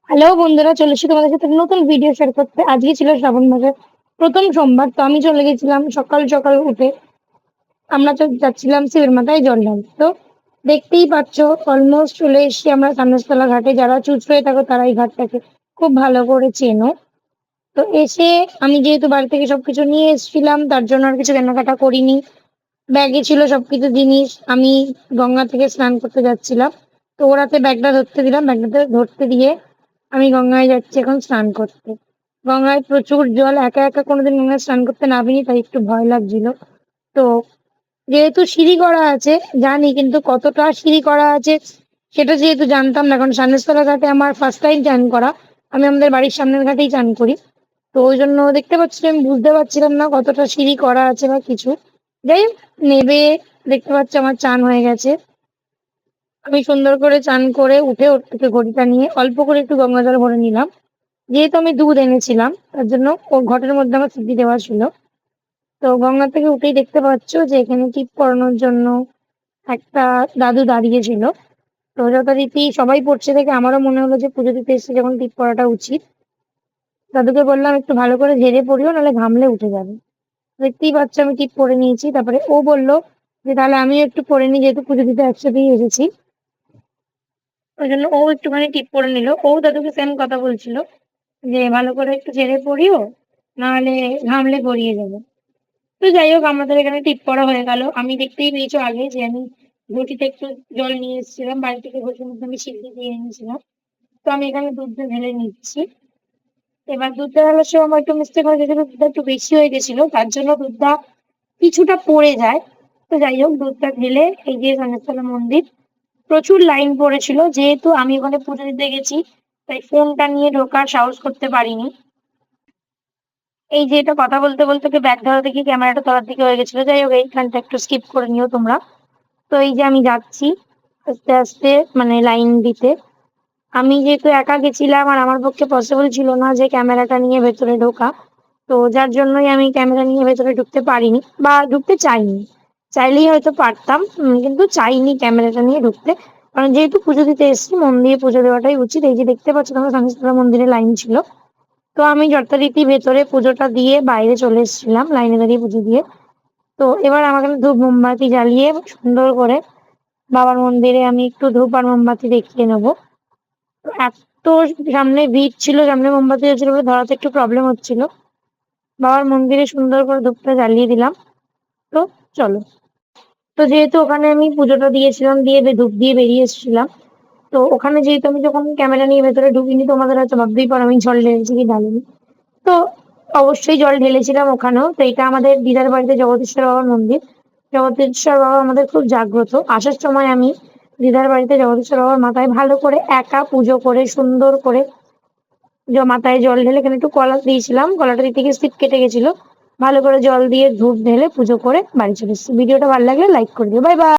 Hello বন্ধুরা, চলে এসেছি তোমাদের সাথে একটা নতুন ভিডিও শেয়ার করতে। আজকে ছিল শ্রাবণ মাসের প্রথম সোমবার, তো আমি চলে গেছিলাম সকাল সকাল উঠে। আমরা তো যাচ্ছিলাম শিবের মাথায় জল ঢালতে। তো দেখতেই পাচ্ছ, অলমোস্ট চলে এসেছি আমরা সামনেতলা ঘাটে। যারা চুঁচড়োয় থাকো তারা এই ঘাটটাকে খুব ভালো করে চেনো। তো এসে আমি যেহেতু বাড়ি থেকে সবকিছু নিয়ে এসেছিলাম, তার জন্য আর কিছু কেনাকাটা করিনি। ব্যাগে ছিল সবকিছু জিনিস। আমি গঙ্গা থেকে স্নান করতে যাচ্ছিলাম, তো ওরাতে ব্যাগটা ধরতে দিলাম। ব্যাগটাতে ধরতে দিয়ে আমি গঙ্গায় যাচ্ছি এখন স্নান করতে। গঙ্গায় প্রচুর জল, একা একা কোনোদিন গঙ্গায় স্নান করতে নামিনি, তাই একটু ভয় লাগছিল। তো যেহেতু সিঁড়ি করা আছে জানি, কিন্তু কতটা সিঁড়ি করা আছে সেটা যেহেতু জানতাম না, কারণ সামনেতলা ঘাটে আমার ফার্স্ট টাইম চান করা। আমি আমাদের বাড়ির সামনের ঘাটেই চান করি। তো ওই জন্য দেখতে পাচ্ছি আমি বুঝতে পারছিলাম না কতটা সিঁড়ি করা আছে বা কিছু। যাই হোক, নেবে দেখতে পাচ্ছি আমার চান হয়ে গেছে। আমি সুন্দর করে চান করে উঠে ওর থেকে ঘড়িটা নিয়ে অল্প করে একটু গঙ্গা জল ভরে নিলাম। যেহেতু আমি দুধ এনেছিলাম, তার জন্য ওর ঘটের মধ্যে আমার সিদ্ধি দেওয়া ছিল। তো গঙ্গা থেকে উঠেই দেখতে পাচ্ছ যে এখানে টিপ পরানোর জন্য একটা দাদু দাঁড়িয়ে ছিল। তো যথারীতি সবাই পড়ছে দেখে আমারও মনে হলো যে পুজো দিতে এসেছে যখন টিপ পরাটা উচিত। দাদুকে বললাম একটু ভালো করে ঝেড়ে পড়িও, নাহলে ঘামলে উঠে যাবে। দেখতেই পাচ্ছ আমি টিপ পরে নিয়েছি। তারপরে ও বলল যে তাহলে আমিও একটু পরে নিই, যেহেতু পুজো দিতে একসাথেই এসেছি। ওই জন্য ও একটুখানি টিপ পরে নিল। ও দাদুকে সেম কথা বলছিল যে ভালো করে একটু ঝেড়ে পড়িও, নাহলে ঘামলে গড়িয়ে যাবে। তো যাই হোক, আমাদের এখানে টিপ পড়া হয়ে গেল। আমি দেখতেই পেয়েছো আগে যে আমি ঘটিতে একটু জল নিয়ে এসেছিলাম বাড়ি থেকে, ঘটির মধ্যে আমি সিদ্ধি দিয়ে এনেছিলাম। তো আমি এখানে দুধটা ঢেলে নিচ্ছি। এবার দুধটা ঢালার সময় আমার একটু মিস্টেক হয়ে গেছিল, দুধটা একটু বেশি হয়ে গেছিল, তার জন্য দুধটা কিছুটা পড়ে যায়। তো যাই হোক, দুধটা ঢেলে এই যে সামনেতলা মন্দির, প্রচুর লাইন পড়েছিল। যেহেতু আমি ওখানে পুজো দিতে গেছি, তাই ফোনটা নিয়ে ঢোকার সাহস করতে পারিনি। এই যে এটা কথা বলতে বলতে ব্যাগ ধরা দেখি ক্যামেরাটা তলার দিকে হয়ে গেছিল। যাই হোক, এইখানটা একটু স্কিপ করে নিও তোমরা। তো এই যে আমি যাচ্ছি আস্তে আস্তে, মানে লাইন দিতে। আমি যেহেতু একা গেছিলাম আর আমার পক্ষে পসিবল ছিল না যে ক্যামেরাটা নিয়ে ভেতরে ঢোকা, তো যার জন্যই আমি ক্যামেরা নিয়ে ভেতরে ঢুকতে পারিনি বা ঢুকতে চাইনি। চাইলেই হয়তো পারতাম, কিন্তু চাইনি ক্যামেরাটা নিয়ে ঢুকতে। কারণ যেহেতু পুজো দিতে এসেছি, মন দিয়ে পুজো দেওয়াটাই উচিত। এই যে দেখতে পাচ্ছ তোমরা, সামনেতলা মন্দিরে লাইন ছিল। তো আমি যথারীতি ভেতরে পুজোটা দিয়ে বাইরে চলে এসেছিলাম লাইনে দাঁড়িয়ে পুজো দিয়ে। তো এবার আমাকে ধূপ মোমবাতি জ্বালিয়ে সুন্দর করে বাবার মন্দিরে আমি একটু ধূপ আর মোমবাতি দেখিয়ে নেবো। তো এত সামনে ভিড় ছিল, সামনে মোমবাতি জ্বলছিল বলে ধরাতে একটু প্রবলেম হচ্ছিল। বাবার মন্দিরে সুন্দর করে ধূপটা জ্বালিয়ে দিলাম। তো চলো। তো যেহেতু ওখানে আমি পুজোটা দিয়েছিলাম, দিয়ে ধূপ দিয়ে বেরিয়ে এসেছিলাম। তো ওখানে যেহেতু আমি যখন ক্যামেরা নিয়ে ভেতরে ঢুকিনি, তোমাদের হয়তো ভাবতেই পারো আমি জল ঢেলেছি কি ঢালিনি। তো অবশ্যই জল ঢেলেছিলাম ওখানেও। তো এটা আমাদের দিদার বাড়িতে জগদীশ্বর বাবার মন্দির। জগদীশ্বর বাবা আমাদের খুব জাগ্রত। আসার সময় আমি দিদার বাড়িতে জগদীশ্বর বাবার মাথায় ভালো করে একা পুজো করে সুন্দর করে মাথায় জল ঢেলে, এখানে একটু কলা দিয়েছিলাম, কলাটা দিতে গিয়ে স্লিপ কেটে গেছিল। ভালো করে জল দিয়ে ধূপ ঢেলে পুজো করে বাড়ি চলে এসেছি। ভিডিওটা ভালো লাগলে লাইক করে দিও। Bye bye.